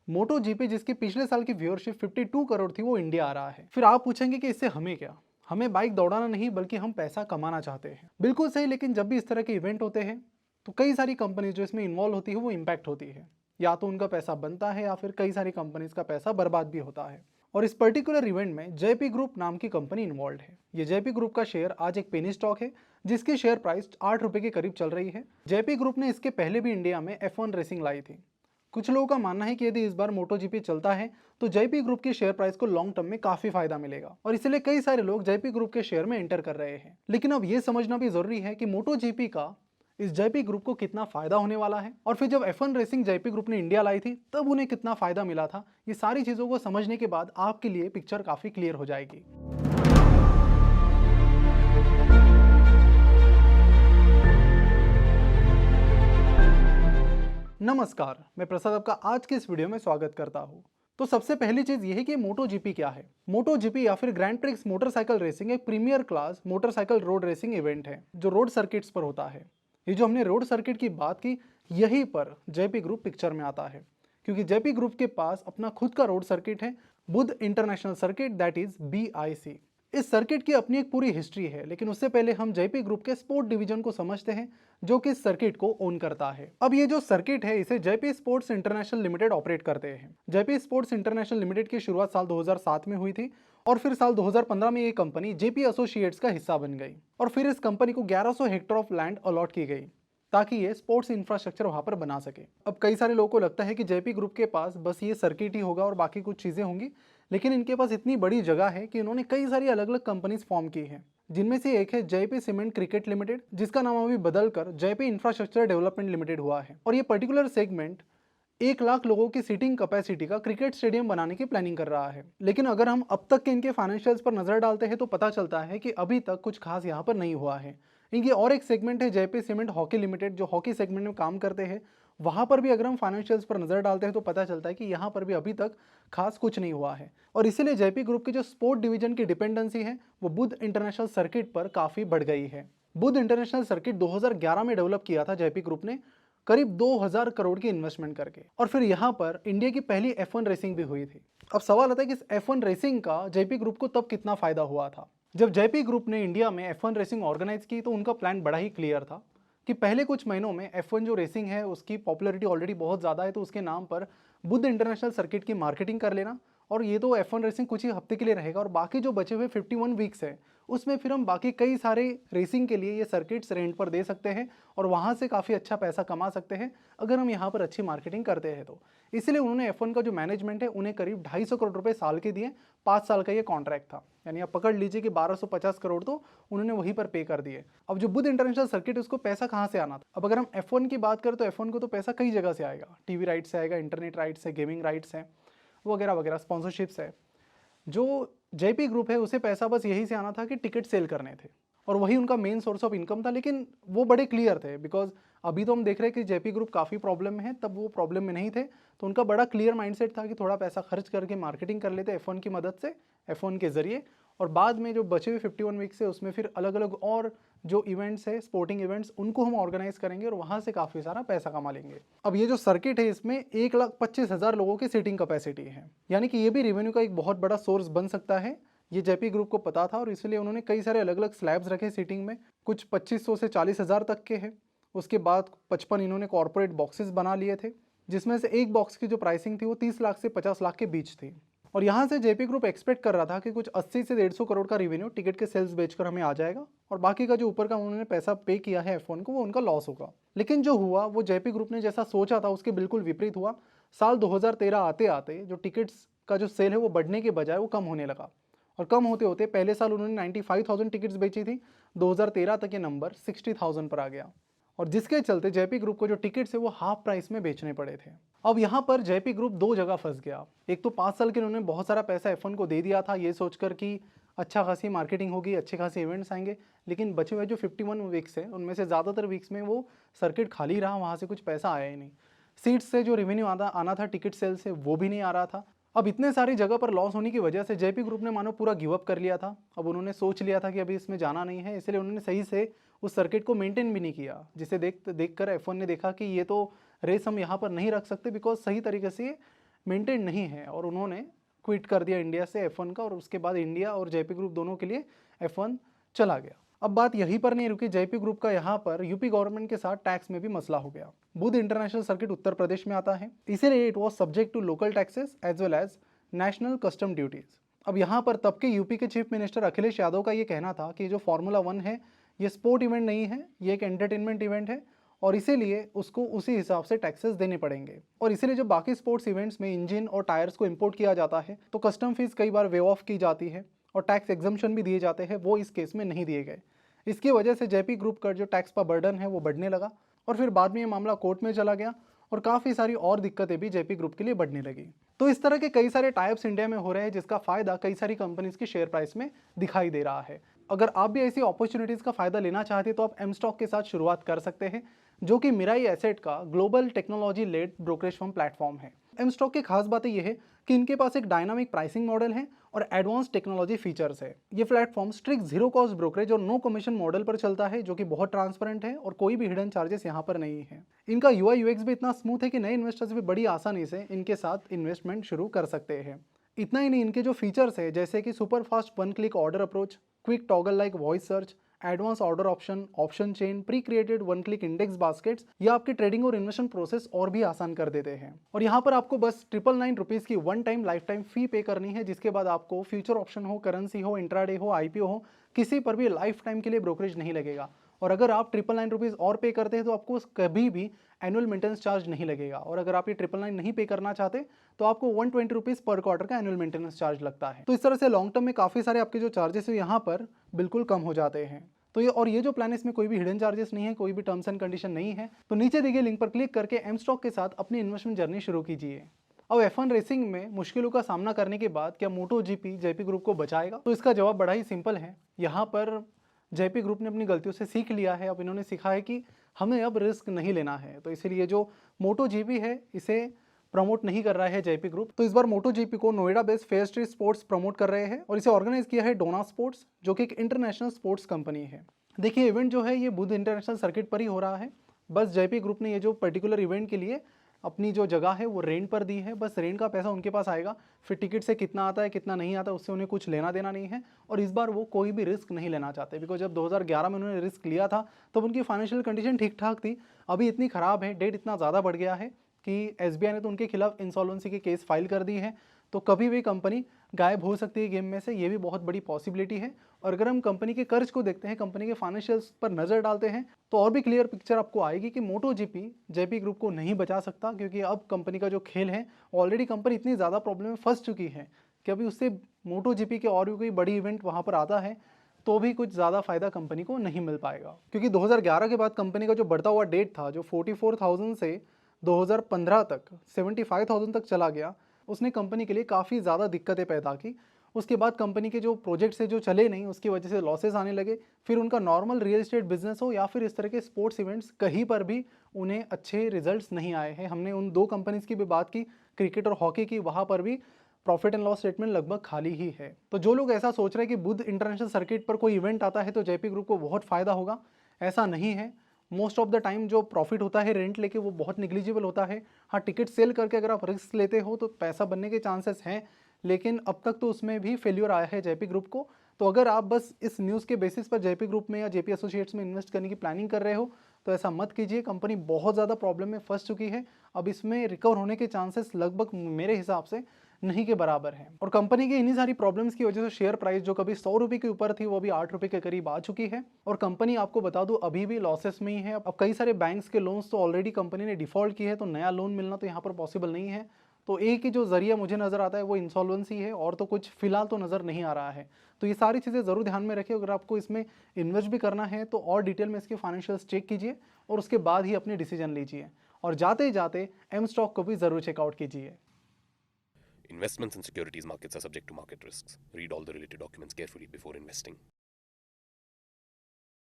मोटो GP जिसकी पिछले साल की व्यूअरशिप 52 करोड़ थी वो इंडिया आ रहा है। फिर आप पूछेंगे कि इससे हमें क्या, हमें बाइक दौड़ाना नहीं बल्कि हम पैसा कमाना चाहते हैं। बिल्कुल सही, लेकिन जब भी इस तरह के इवेंट होते हैं तो कई सारी कंपनीज जो इसमें इन्वॉल्व होती है वो इम्पैक्ट होती है। या तो उनका पैसा बनता है या फिर कई सारी कंपनीज का पैसा बर्बाद भी होता है। और इस पर्टिकुलर इवेंट में जेपी ग्रुप नाम की कंपनी इन्वॉल्व है। ये जेपी ग्रुप का शेयर आज एक पेनी स्टॉक है जिसकी शेयर प्राइस 8 रुपए के करीब चल रही है। जेपी ग्रुप ने इसके पहले भी इंडिया में F1 रेसिंग लाई थी। कुछ लोगों का मानना है कि यदि इस बार मोटो जीपी चलता है तो जेपी ग्रुप के शेयर प्राइस को लॉन्ग टर्म में काफी फायदा मिलेगा और इसलिए कई सारे लोग जेपी ग्रुप के शेयर में एंटर कर रहे हैं। लेकिन अब यह समझना भी जरूरी है कि मोटो जीपी का इस जेपी ग्रुप को कितना फायदा होने वाला है और फिर जब F1 रेसिंग जेपी ग्रुप ने इंडिया लाई थी तब उन्हें कितना फायदा मिला था। ये सारी चीजों को समझने के बाद आपके लिए पिक्चर काफी क्लियर हो जाएगी। नमस्कार, मैं प्रसाद आपका आज के इस वीडियो में स्वागत करता हूं। तो सबसे पहली चीज यह है कि मोटो जीपी क्या है। मोटो जीपी या फिर ग्रैंड प्रिक्स मोटरसाइकिल रेसिंग एक premier class motorcycle road racing event है जो रोड सर्किट्स पर होता है। ये जो हमने रोड सर्किट की बात की, यहीं पर जेपी ग्रुप पिक्चर में आता है, क्योंकि जेपी ग्रुप के पास अपना खुद का रोड सर्किट है, Buddh international circuit, that is BIC। इस सर्किट की अपनी एक पूरी हिस्ट्री है, लेकिन उससे पहले हम जेपी ग्रुप के स्पोर्ट डिवीजन को समझते हैं जो कि इस सर्किट को ओन करता है। अब ये जो सर्किट है इसे JP sports international limited operate करते हैं। जेपी स्पोर्ट्स इंटरनेशनल लिमिटेड की शुरुआत साल 2007 में हुई थी और फिर साल 2015 में ये कंपनी जेपी एसोसिएट्स का हिस्सा बन गई और फिर इस कंपनी को 1100 हेक्टेयर ऑफ लैंड अलॉट की गई ताकि ये स्पोर्ट्स इंफ्रास्ट्रक्चर वहां पर बना सके। अब कई सारे लोगों को लगता है कि जेपी ग्रुप के पास बस ये सर्किट ही होगा और बाकी कुछ चीजें होंगी, लेकिन इनके पास इतनी बड़ी जगह है कि इन्होंने कई सारी अलग अलग कंपनीज फॉर्म की हैं, जिनमें से एक है जेपी सीमेंट क्रिकेट लिमिटेड, जिसका नाम अभी बदलकर जेपी इंफ्रास्ट्रक्चर डेवलपमेंट लिमिटेड हुआ है। और ये पर्टिकुलर सेगमेंट 1 लाख लोगों की सीटिंग कैपेसिटी का क्रिकेट स्टेडियम बनाने की प्लानिंग कर रहा है। लेकिन अगर हम अब तक के इनके फाइनेंशियल्स पर नजर डालते हैं तो पता चलता है कि अभी तक कुछ खास यहाँ पर नहीं हुआ है। इनकी और एक सेगमेंट है जेपी सीमेंट हॉकी लिमिटेड, जो हॉकी सेगमेंट में काम करते हैं। वहां पर भी अगर हम फाइनेंशियल्स पर नजर डालते हैं तो पता चलता है कि यहाँ पर भी अभी तक खास कुछ नहीं हुआ है और इसीलिए जेपी ग्रुप की जो स्पोर्ट डिवीजन की डिपेंडेंसी है वो बुध इंटरनेशनल सर्किट पर काफी बढ़ गई है। बुध इंटरनेशनल सर्किट 2011 में डेवलप किया था जेपी ग्रुप ने, करीब 2000 करोड़ की इन्वेस्टमेंट करके, और फिर यहाँ पर इंडिया की पहली F1 रेसिंग भी हुई थी। अब सवाल आता है कि इस F1 रेसिंग का जेपी ग्रुप को तब कितना फायदा हुआ था। जब जेपी ग्रुप ने इंडिया में F1 रेसिंग ऑर्गेनाइज की तो उनका प्लान बड़ा ही क्लियर था कि पहले कुछ महीनों में F1 जो रेसिंग है उसकी पॉपुलैरिटी ऑलरेडी बहुत ज़्यादा है, तो उसके नाम पर बुध इंटरनेशनल सर्किट की मार्केटिंग कर लेना और ये तो F1 रेसिंग कुछ ही हफ्ते के लिए रहेगा और बाकी जो बचे हुए 51 वीक्स है उसमें फिर हम बाकी कई सारे रेसिंग के लिए ये सर्किट्स रेंट पर दे सकते हैं और वहाँ से काफ़ी अच्छा पैसा कमा सकते हैं अगर हम यहाँ पर अच्छी मार्केटिंग करते हैं तो। इसीलिए उन्होंने F1 का जो मैनेजमेंट है उन्हें करीब 250 करोड़ रुपए साल के दिए। 5 साल का ये कॉन्ट्रैक्ट था, यानी आप पकड़ लीजिए कि 1250 करोड़ तो उन्होंने वहीं पर पे कर दिए। अब जो बुध इंटरनेशनल सर्किट उसको पैसा कहाँ से आना था। अब अगर हम F1 की बात करें तो F1 को तो पैसा कई जगह से आएगा, टीवी राइट्स से आएगा, इंटरनेट राइट्स है, गेमिंग राइट्स है, वगैरह वगैरह, स्पॉन्सरशिप्स है। जो जेपी ग्रुप है उसे पैसा बस यही से आना था कि टिकट सेल करने थे और वही उनका मेन सोर्स ऑफ इनकम था, लेकिन वो बड़े क्लियर थे बिकॉज अभी तो हम देख रहे हैं कि जेपी ग्रुप काफ़ी प्रॉब्लम में है, तब वो प्रॉब्लम में नहीं थे, तो उनका बड़ा क्लियर माइंडसेट था कि थोड़ा पैसा खर्च करके मार्केटिंग कर लेते F1 की मदद से, F1 के जरिए, और बाद में जो बचे हुए 51 वीक्स है उसमें फिर अलग अलग और जो इवेंट्स है, स्पोर्टिंग इवेंट्स, उनको हम ऑर्गेनाइज करेंगे और वहाँ से काफ़ी सारा पैसा कमा लेंगे। अब ये जो सर्किट है इसमें 1,25,000 लोगों की सीटिंग कैपेसिटी है, यानी कि ये भी रेवेन्यू का एक बहुत बड़ा सोर्स बन सकता है। ये जेपी ग्रुप को पता था और इसलिए उन्होंने कई सारे अलग अलग स्लैब्स रखे सीटिंग में, कुछ 2500 से 40,000 तक के हैं। उसके बाद 55 इन्होंने कॉर्पोरेट बॉक्सेस बना लिए थे, जिसमें से एक बॉक्स की जो प्राइसिंग थी वो 30 लाख से 50 लाख के बीच थी। और यहाँ से जेपी ग्रुप एक्सपेक्ट कर रहा था कि कुछ 80 से 150 करोड़ का रेवेन्यू टिकट के सेल्स बेचकर हमें आ जाएगा और बाकी का जो ऊपर का उन्होंने पैसा पे किया है F1 को वो उनका लॉस होगा। लेकिन जो हुआ वो जेपी ग्रुप ने जैसा सोचा था उसके बिल्कुल विपरीत हुआ। साल 2013 आते आते जो टिकट्स का जो सेल है वो बढ़ने के बजाय वो कम होने लगा और कम होते होते पहले साल उन्होंने 95,000 टिकट्स बेची थी, 2013 तक ये नंबर 60,000 पर आ गया और जिसके चलते जेपी ग्रुप को जो टिकट्स है वो हाफ प्राइस में बेचने पड़े थे। अब यहाँ पर जेपी ग्रुप दो जगह फंस गया। एक तो 5 साल के उन्होंने बहुत सारा पैसा F1 को दे दिया था ये सोचकर कि अच्छा खासी मार्केटिंग होगी, अच्छे खासे इवेंट्स आएंगे, लेकिन बचे हुए जो 51 वीक्स है उनमें से ज़्यादातर वीक्स में वो सर्किट खाली रहा, वहाँ से कुछ पैसा आया ही नहीं। सीट्स से जो रेवेन्यू आना था टिकट सेल से वो भी नहीं आ रहा था। अब इतने सारी जगह पर लॉस होने की वजह से जेपी ग्रुप ने मानो पूरा गिव अप कर लिया था। अब उन्होंने सोच लिया था कि अभी इसमें जाना नहीं है, इसलिए उन्होंने सही से उस सर्किट को मेंटेन भी नहीं किया, जिसे देख कर F1 ने देखा कि ये तो रेस हम यहाँ पर नहीं रख सकते बिकॉज सही तरीके से मेंटेन नहीं है और उन्होंने क्विट कर दिया इंडिया से F1 का, और उसके बाद इंडिया और जेपी ग्रुप दोनों के लिए F1 चला गया। अब बात यहीं पर नहीं रुकी, जेपी ग्रुप का यहाँ पर यूपी गवर्नमेंट के साथ टैक्स में भी मसला हो गया। बुध इंटरनेशनल सर्किट उत्तर प्रदेश में आता है, इसीलिए it was subject to local taxes as well as national custom duties. अब यहाँ पर तब के यूपी के चीफ मिनिस्टर अखिलेश यादव का ये कहना था कि जो फार्मूला 1 है ये स्पोर्ट इवेंट नहीं है, ये एक एंटरटेनमेंट इवेंट है, और इसीलिए उसको उसी हिसाब से टैक्सेस देने पड़ेंगे। और इसीलिए जो बाकी स्पोर्ट्स इवेंट्स में इंजन और टायर्स को इंपोर्ट किया जाता है तो कस्टम फीस कई बार वेव ऑफ की जाती है और टैक्स एग्जम्पशन भी दिए जाते हैं, वो इस केस में नहीं दिए गए। इसकी वजह से जेपी ग्रुप का जो टैक्स का बर्डन है वो बढ़ने लगा, और फिर बाद में ये मामला कोर्ट में चला गया और काफ़ी सारी और दिक्कतें भी जेपी ग्रुप के लिए बढ़ने लगी। तो इस तरह के कई सारे टाइप्स इंडिया में हो रहे हैं जिसका फायदा कई सारी कंपनीज के शेयर प्राइस में दिखाई दे रहा है। अगर आप भी ऐसी अपॉर्चुनिटीज़ का फायदा लेना चाहते हैं तो आप एम स्टॉक के साथ शुरुआत कर सकते हैं, जो कि मिराई एसेट का global technology led brokerage firm platform है। एम स्टॉक की खास बातें यह है कि इनके पास एक डायनामिक प्राइसिंग मॉडल है और एडवांस टेक्नोलॉजी फीचर्स है। ये platform strict zero cost brokerage और नो कमीशन मॉडल पर चलता है, जो कि बहुत ट्रांसपेरेंट है और कोई भी हिडन चार्जेस यहाँ पर नहीं है। इनका यूआई यूएक्स भी इतना स्मूथ है कि नए इन्वेस्टर्स भी बड़ी आसानी से इनके साथ इन्वेस्टमेंट शुरू कर सकते हैं। इतना ही नहीं, इनके जो फीचर्स है जैसे कि super fast one click order approach, quick toggle like voice search, advance order option, option chain, pre created one click index baskets, या आपकी ट्रेडिंग और इन्वेस्टमेंट प्रोसेस और भी आसान कर देते हैं। और यहाँ पर आपको बस 999 रुपीज़ की one time life time fee पे करनी है, जिसके बाद आपको फ्यूचर ऑप्शन हो, करेंसी हो, इंट्राडे हो, आईपीओ हो, किसी पर भी लाइफ टाइम के लिए ब्रोकरेज नहीं लगेगा। और अगर आप 999 रुपीज़ और पे करते हैं तो आपको कभी भी एनुअल मेंटेनेंस चार्ज नहीं लगेगा। और अगर आप ये 999 नहीं पे करना चाहते तो आपको 120 रुपीज़ पर क्वार्टर का एनुअल मेंटेनेंस चार्ज लगता है। तो इस तरह से लॉन्ग टर्म में काफ़ी सारे आपके जो चार्जेस है यहाँ पर बिल्कुल कम हो जाते हैं। तो ये जो प्लान है इसमें कोई भी हिडन चार्जेस नहीं है, कोई भी टर्म्स एंड कंडीशन नहीं है। तो नीचे दिए गए लिंक पर क्लिक करके एम स्टॉक के साथ अपनी इन्वेस्टमेंट जर्नी शुरू कीजिए। अब F1 रेसिंग में मुश्किलों का सामना करने के बाद क्या मोटो जीपी जेपी ग्रुप को बचाएगा? तो इसका जवाब बड़ा ही सिंपल है। यहाँ पर जेपी ग्रुप ने अपनी गलतियों से सीख लिया है। अब इन्होंने सीखा है कि हमें अब रिस्क नहीं लेना है, तो इसीलिए जो मोटो जीपी है इसे प्रमोट नहीं कर रहा है जेपी ग्रुप। तो इस बार मोटो जीपी को Noida based fair street sports promote कर रहे हैं और इसे ऑर्गेनाइज किया है डोना स्पोर्ट्स, जो कि एक इंटरनेशनल स्पोर्ट्स कंपनी है। देखिए, इवेंट जो है ये बुध इंटरनेशनल सर्किट पर ही हो रहा है। बस जेपी ग्रुप ने ये जो पर्टिकुलर इवेंट के लिए अपनी जो जगह है वो रेंट पर दी है। बस रेंट का पैसा उनके पास आएगा, फिर टिकट से कितना आता है कितना नहीं आता उससे उन्हें कुछ लेना देना नहीं है। और इस बार वो कोई भी रिस्क नहीं लेना चाहते, बिकॉज जब 2011 में उन्होंने रिस्क लिया था तब उनकी फाइनेंशियल कंडीशन ठीक ठाक थी। अभी इतनी ख़राब है, डेट इतना ज़्यादा बढ़ गया है कि एसबीआई ने तो उनके खिलाफ इंसॉल्वेंसी के केस फाइल कर दी है। तो कभी भी कंपनी गायब हो सकती है गेम में से, ये भी बहुत बड़ी पॉसिबिलिटी है। और अगर हम कंपनी के कर्ज को देखते हैं, कंपनी के फाइनेंशियल्स पर नज़र डालते हैं, तो और भी क्लियर पिक्चर आपको आएगी कि मोटो जीपी जेपी ग्रुप को नहीं बचा सकता, क्योंकि अब कंपनी का जो खेल है ऑलरेडी कंपनी इतनी ज़्यादा प्रॉब्लम में फंस चुकी है कि अभी उससे मोटो जीपी के और भी कोई बड़ी इवेंट वहाँ पर आता है तो भी कुछ ज़्यादा फायदा कंपनी को नहीं मिल पाएगा। क्योंकि 2011 के बाद कंपनी का जो बढ़ता हुआ डेट था, जो 44,000 से 2015 तक 75,000 तक चला गया, उसने कंपनी के लिए काफ़ी ज़्यादा दिक्कतें पैदा की। उसके बाद कंपनी के जो प्रोजेक्ट्स है जो चले नहीं, उसकी वजह से लॉसेस आने लगे। फिर उनका नॉर्मल रियल एस्टेट बिजनेस हो या फिर इस तरह के स्पोर्ट्स इवेंट्स, कहीं पर भी उन्हें अच्छे रिजल्ट्स नहीं आए हैं। हमने उन दो कंपनीज़ की भी बात की, क्रिकेट और हॉकी की, वहाँ पर भी प्रॉफिट एंड लॉस स्टेटमेंट लगभग खाली ही है। तो जो लोग ऐसा सोच रहे हैं कि बुध इंटरनेशनल सर्किट पर कोई इवेंट आता है तो जेपी ग्रुप को बहुत फ़ायदा होगा, ऐसा नहीं है। मोस्ट ऑफ द टाइम जो प्रॉफिट होता है रेंट लेके वो बहुत निग्लिजिबल होता है। हाँ, टिकट सेल करके अगर आप रिस्क लेते हो तो पैसा बनने के चांसेस हैं, लेकिन अब तक तो उसमें भी फेल्योर आया है जेपी ग्रुप को। तो अगर आप बस इस न्यूज़ के बेसिस पर जेपी ग्रुप में या जेपी एसोसिएट्स में इन्वेस्ट करने की प्लानिंग कर रहे हो तो ऐसा मत कीजिए। कंपनी बहुत ज़्यादा प्रॉब्लम में फंस चुकी है, अब इसमें रिकवर होने के चांसेस लगभग मेरे हिसाब से नहीं के बराबर है। और कंपनी की इन्हीं सारी प्रॉब्लम्स की वजह से शेयर प्राइस जो कभी 100 रुपये के ऊपर थी वो अभी 8 रुपये के करीब आ चुकी है। और कंपनी, आपको बता दूं, अभी भी लॉसेस में ही है। अब कई सारे बैंक्स के लोन्स तो ऑलरेडी कंपनी ने डिफॉल्ट किए है, तो नया लोन मिलना तो यहाँ पर पॉसिबल नहीं है। तो एक ही जो जरिया मुझे नज़र आता है वो इंसॉल्वेंसी है, और तो कुछ फिलहाल तो नज़र नहीं आ रहा है। तो ये सारी चीज़ें ज़रूर ध्यान में रखिए। अगर आपको इसमें इन्वेस्ट भी करना है तो और डिटेल में इसके फाइनेंशियल्स चेक कीजिए और उसके बाद ही अपनी डिसीजन लीजिए। और जाते जाते एम स्टॉक को भी ज़रूर चेकआउट कीजिए। Investments in securities markets are subject to market risks. Read all the related documents carefully before investing.